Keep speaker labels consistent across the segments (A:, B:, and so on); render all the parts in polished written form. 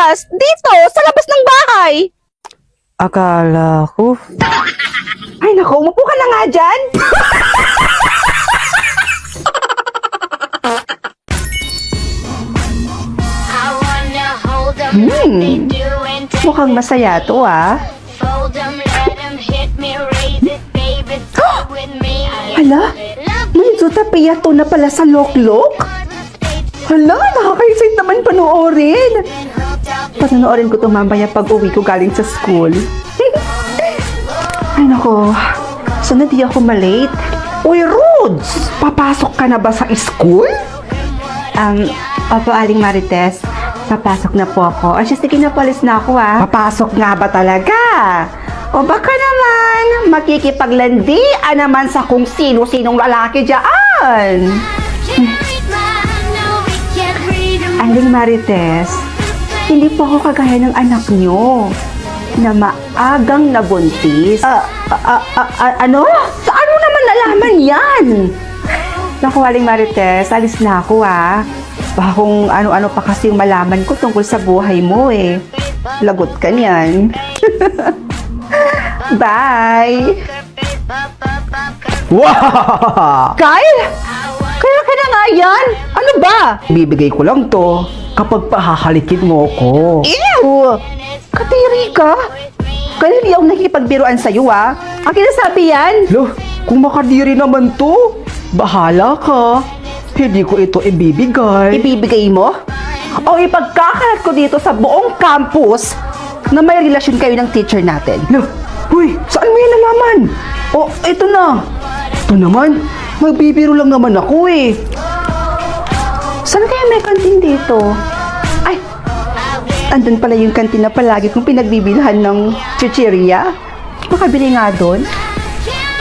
A: lumabas? Dito, sa labas ng bahay.
B: Akala ko.
A: Ay naku, umupo ka na nga dyan. Mukhang masaya to ah. Hala, may Zootopia to na pala sa Loklok? Hala, nakaka-excite naman panoorin. Panoorin ko to mamaya pag uwi ko galing sa school. Ay nako, sana di ako malate. Uy, Rods! Papasok ka na ba sa school? Opo, Aling Marites. Papasok na po ako. Ay, sige na, palis na ako ah. Papasok nga ba talaga? O baka naman, makikipaglandian naman sa kung sino-sinong lalaki dyan. Aling Marites, hindi po ako kagaya ng anak nyo na maagang nabuntis. Ano? Saan mo naman nalaman yan? Naku, Aling Marites, alis na ako ah. Baka kung ano-ano pa kasi yung malaman ko tungkol sa buhay mo eh. Lagot ka niyan. Bye!
B: Wow!
A: Kyle! Kaya ka na nga yan? Ano ba?
B: Bibigay ko lang to kapag pahahalikin mo ko.
A: Ew! Katiri ka? Kaya hindi ako nakikipagbiruan sa'yo ah. Ang kinasabi yan?
B: Lo, kung makadiri naman to, bahala ka. Hindi ko ito ibibigay.
A: Ibibigay mo? O ipagkakalat ko dito sa buong campus na may relasyon kayo ng teacher natin.
B: Lo, uy, saan mo yan nalaman? Oh, ito na. Ito naman, magbibiro lang naman ako eh.
A: Saan kaya may kantin dito? Ay, andun pala yung kantin na palagi kong pinagbibilhan ng chichirya. Makabili nga doon.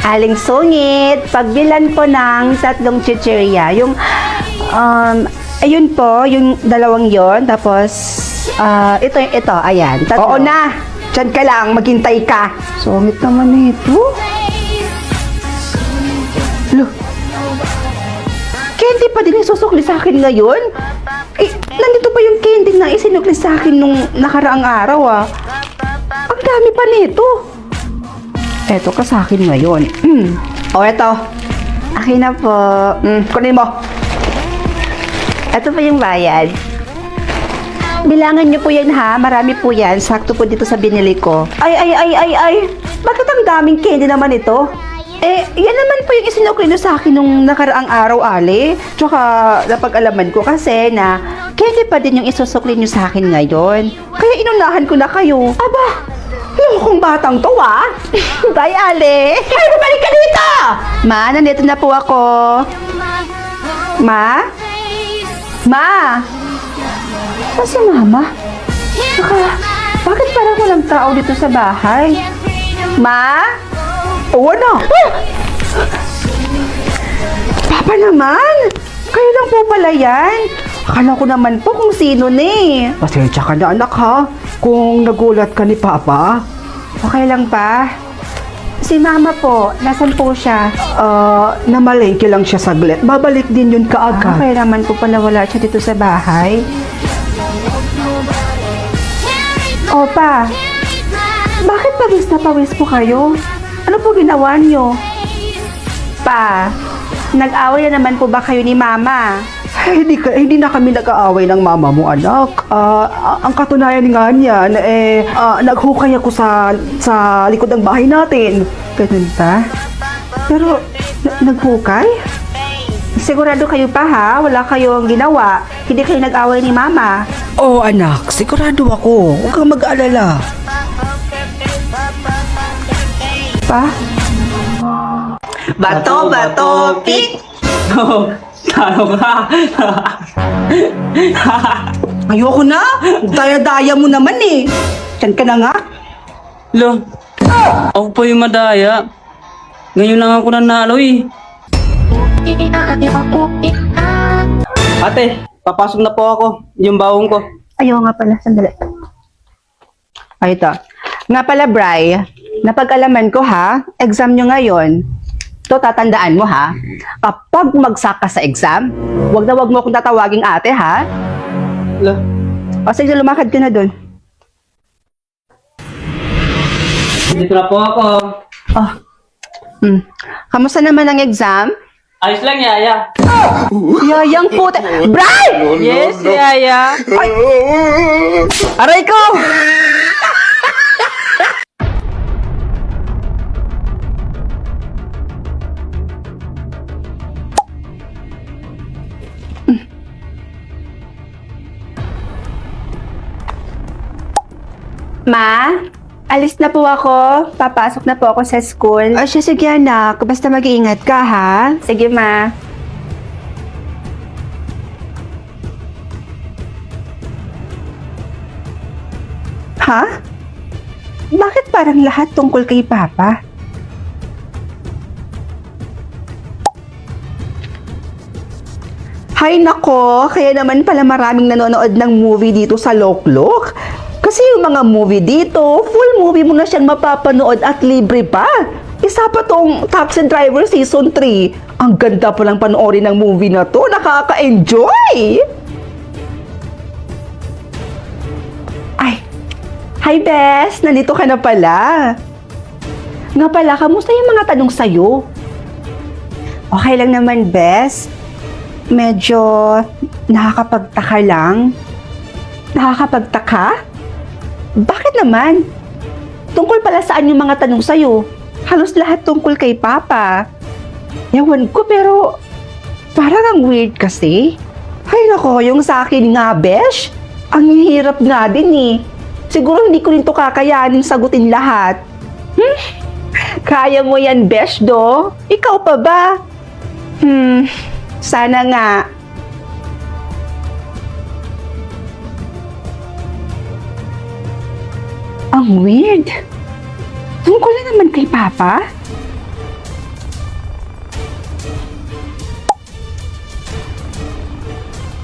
A: Aling sungit, pagbilan po ng 3 chichirya. Yung, ayun po, yung 2 yon. Tapos, ito, ayan. 3. Oo na, dyan ka lang, maghintay ka. Sungit naman ito. Loh, candy pa din yung susukli sa akin ngayon? Eh, nandito pa yung candy na isinukli sa akin nung nakaraang araw ah. Ang dami pa nito. Eto ka sa akin ngayon. O, eto. Akin na po. Kunin mo. Eto pa yung bayad. Bilangan niyo po yan ha. Marami po yan. Sakto po dito sa binili ko. Ay. Bakit ang daming candy naman ito? Eh, yan naman po yung isinukli nyo sa akin nung nakaraang araw, Ale. Tsaka, napag-alaman ko kasi na candy pa din yung isusukli nyo sa akin ngayon. Kaya inunahan ko na kayo. Aba! Kung batang to, ah. Bye, Ale. Ay, bumalik ka dito! Ma, nandito na po ako. Ma? Ma? Saan si Mama? Bakit parang walang tao dito sa bahay? Ma?
B: Oo na.
A: Papa naman? Kayo lang po pala yan. Akala ko naman po kung sino ni.
B: Pasensya ka na anak ha, kung nagulat ka ni Papa.
A: Okay lang pa. Si Mama po, nasan po siya?
B: Namalengke lang siya saglit. Babalik din yun kaagad.
A: Kaya naman po pala wala siya dito sa bahay. Opa, bakit pawis po kayo? Ano po ginawa niyo? Pa, nag-away na naman po ba kayo ni Mama?
B: Hindi na kami nag-aaway ng mama mo, anak. Ang katunayan nga niyan, naghukay ako sa likod ng bahay natin.
A: Ganun ba? Pero, naghukay? Sigurado kayo pa ha? Wala kayong ginawa? Hindi kayo nag-away ni Mama?
B: Oo, anak. Sigurado ako. Huwag kang mag-alala.
A: Pa? Bato, pik!
B: Talo ka.
A: Ayoko na! Daya-daya mo naman eh! Diyan ka na nga!
C: Lo, ako pa yung madaya. Ngayon lang ako nanalo eh. Ate, papasok na po ako. Yung bawong ko.
A: Ayaw nga pala, sandali. Ay, ito. Nga pala, Bri, napag-alaman ko ha, exam nyo ngayon. To, tatandaan mo ha, kapag magsaka sa exam, wag na wag mo akong tatawaging ate ha.
C: Lo,
A: O sige, lumakad ka na doon.
C: Dito na po ako.
A: Oh. Kamusta naman ang exam?
C: Ayos lang, Yaya.
A: Yayang puta. Brian!
C: Yes, Yaya.
A: Aray ko! Ma, alis na po ako. Papasok na po ako sa school. O siya, sige anak. Basta mag-iingat ka, ha? Sige, ma. Ha? Bakit parang lahat tungkol kay Papa? Hay nako, kaya naman pala maraming nanonood ng movie dito sa Loklok. Kasi yung mga movie dito, full movie mo na siyang mapapanood at libre pa. Isa pa tong Taxi Driver Season 3. Ang ganda palang panoorin ng movie na to, nakaka-enjoy! Ay, hi Bes, nandito ka na pala. Nga pala, kamusta yung mga tanong sa'yo? Okay lang naman, Bes. Medyo nakakapagtaka lang. Nakakapagtaka? Bakit naman? Tungkol pala saan yung mga tanong sa'yo? Halos lahat tungkol kay Papa. Ewan ko pero parang ang weird kasi. Ay nako, yung sa akin nga, Besh. Ang hirap nga din eh. Siguro hindi ko rin to kakayanin sagutin lahat. Kaya mo yan, Besh, do? Ikaw pa ba? Sana nga. Ang weird. Tungkol na naman kay Papa?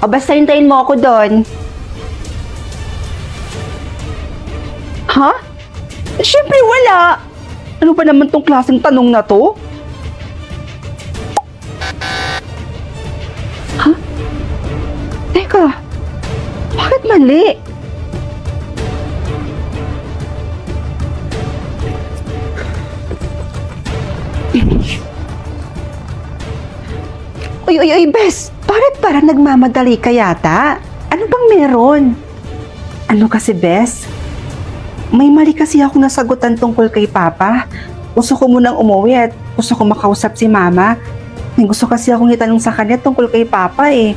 A: O basta hintayin mo ako doon. Ha? Siyempre wala. Ano pa naman tong klaseng tanong na to? Ha? Teka. Bakit mali? Uy, Bes! Bakit parang nagmamadali ka yata? Ano bang meron? Ano kasi, Bes? May mali kasi ako nasagutan tungkol kay Papa. Gusto ko munang umuwi at gusto ko makausap si Mama. May gusto kasi akong itanong sa kanya tungkol kay Papa eh.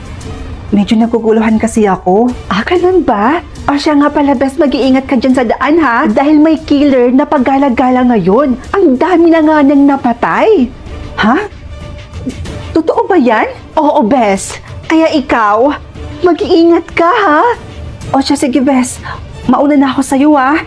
A: Medyo naguguluhan kasi ako. Ah, ganun ba? O siya nga pala, Bes, mag-iingat ka dyan sa daan ha? Dahil may killer na paggala-gala ngayon. Ang dami na nga nang napatay. Ha? Totoo ba yan? Oo, Bes. Kaya ikaw, mag-iingat ka ha? O siya, sige, Bes. Mauna na ako sa'yo ha.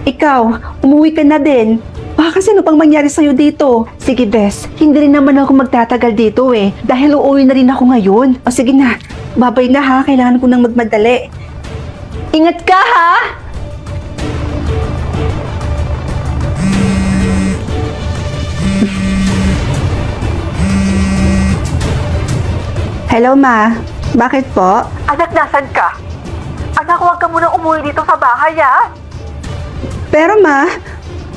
A: Ikaw, umuwi ka na din. Baka kasi ano pang mangyari sa'yo dito? Sige, Bes. Hindi rin naman ako magtatagal dito eh. Dahil uuwi na rin ako ngayon. O sige na. Babay na ha. Kailangan ko nang magmadali. Ingat ka ha! Hello, Ma. Bakit po?
B: Anak, nasan ka? Anak, huwag ka muna umuwi dito sa bahay, ha?
A: Pero, Ma,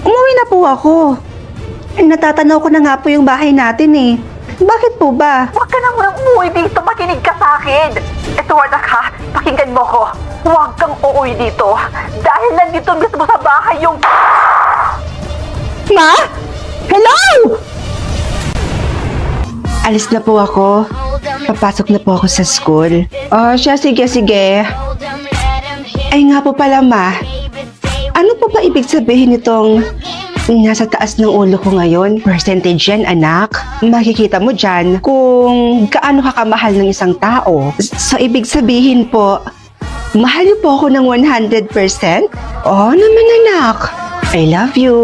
A: umuwi na po ako. Natatanaw ko na nga po yung bahay natin eh. Bakit po ba?
B: Huwag ka na muna umuwi dito. Makinig ka sa akin. Ito, anak, ha? Pakinggan mo ko. Huwag kang uuwi dito. Dahil nandito mismo sa bahay yung...
A: Ma? Hello? Alis na po ako. Papasok na po ako sa school. Oh, siya, sige. Ay nga po pala, Ma. Ano po ba ibig sabihin nitong nasa taas ng ulo ko ngayon? Percentage yan, anak. Makikita mo dyan kung gaano ka kamahal ng isang tao. So, ibig sabihin po, mahal niyo po ako ng 100%? Oh, naman, anak. I love you.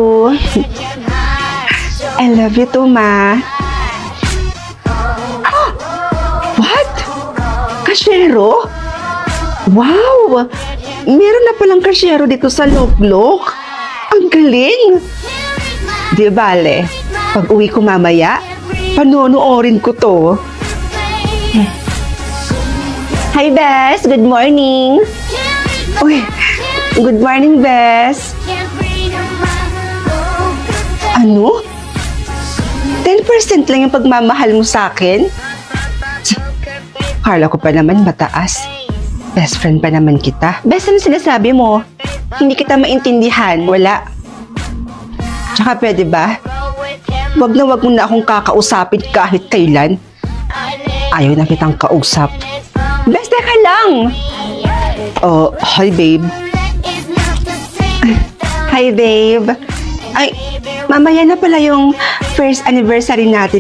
A: I love you too, Ma. What? Kasyero? Wow! Meron na palang kasyero dito sa Loklok. Ang galing! Di bale, pag uwi ko mamaya, panonoorin ko to. Hi, Bes! Good morning! Uy, good morning, Bes. Ano? 10% lang yung pagmamahal mo sa akin? Kala ko pa naman mataas. Best friend pa naman kita. Bes, ano sinasabi mo? Hindi kita maintindihan. Wala. Tsaka pwede ba? Wag na wag mo na akong kakausapin kahit kailan. Ayaw na kitang kausap. Bes, teka lang! Oh, hi babe. Hi babe. Ay, mamaya na pala yung first anniversary natin